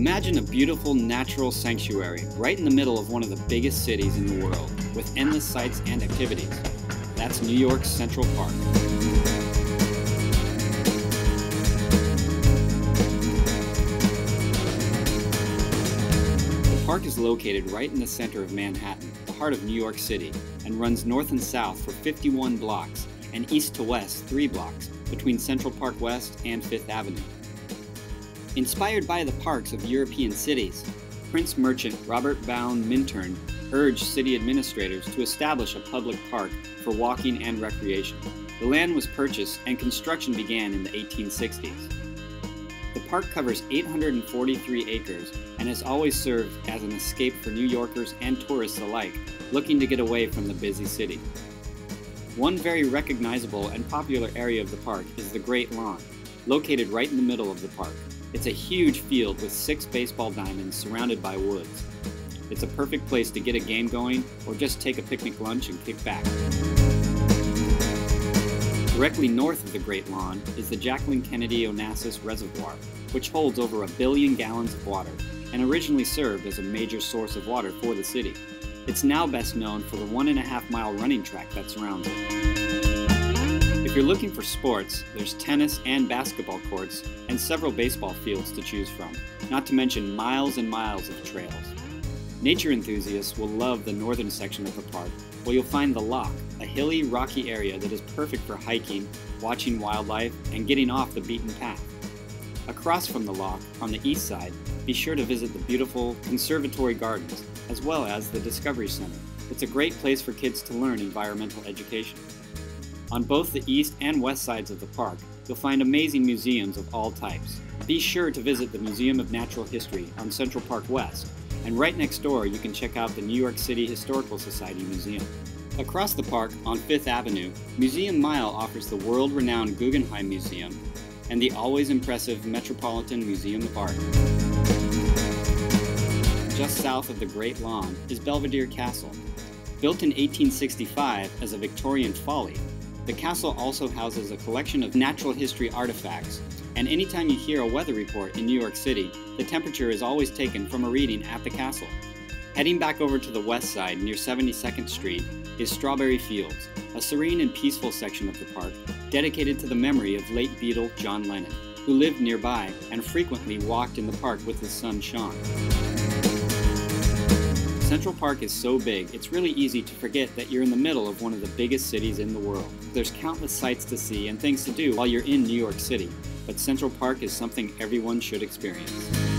Imagine a beautiful natural sanctuary right in the middle of one of the biggest cities in the world, with endless sights and activities. That's New York's Central Park. The park is located right in the center of Manhattan, the heart of New York City, and runs north and south for 51 blocks and east to west 3 blocks between Central Park West and Fifth Avenue. Inspired by the parks of European cities, Prince merchant Robert Baun Minturn urged city administrators to establish a public park for walking and recreation. The land was purchased and construction began in the 1860s. The park covers 843 acres and has always served as an escape for New Yorkers and tourists alike looking to get away from the busy city. One very recognizable and popular area of the park is the Great Lawn, located right in the middle of the park. It's a huge field with 6 baseball diamonds surrounded by woods. It's a perfect place to get a game going or just take a picnic lunch and kick back. Directly north of the Great Lawn is the Jacqueline Kennedy Onassis Reservoir, which holds over 1 billion gallons of water and originally served as a major source of water for the city. It's now best known for the 1.5-mile running track that surrounds it. If you're looking for sports, there's tennis and basketball courts and several baseball fields to choose from, not to mention miles and miles of trails. Nature enthusiasts will love the northern section of the park, where you'll find the Loch, a hilly, rocky area that is perfect for hiking, watching wildlife, and getting off the beaten path. Across from the Loch, on the east side, be sure to visit the beautiful Conservatory Gardens, as well as the Discovery Center. It's a great place for kids to learn environmental education. On both the east and west sides of the park, you'll find amazing museums of all types. Be sure to visit the Museum of Natural History on Central Park West, and right next door you can check out the New York City Historical Society Museum. Across the park, on Fifth Avenue, Museum Mile offers the world-renowned Guggenheim Museum and the always impressive Metropolitan Museum of Art. Just south of the Great Lawn is Belvedere Castle. Built in 1865 as a Victorian folly, the castle also houses a collection of natural history artifacts, and anytime you hear a weather report in New York City, the temperature is always taken from a reading at the castle. Heading back over to the west side near 72nd Street is Strawberry Fields, a serene and peaceful section of the park dedicated to the memory of late Beatle John Lennon, who lived nearby and frequently walked in the park with his son Sean. Central Park is so big, it's really easy to forget that you're in the middle of one of the biggest cities in the world. There's countless sights to see and things to do while you're in New York City, but Central Park is something everyone should experience.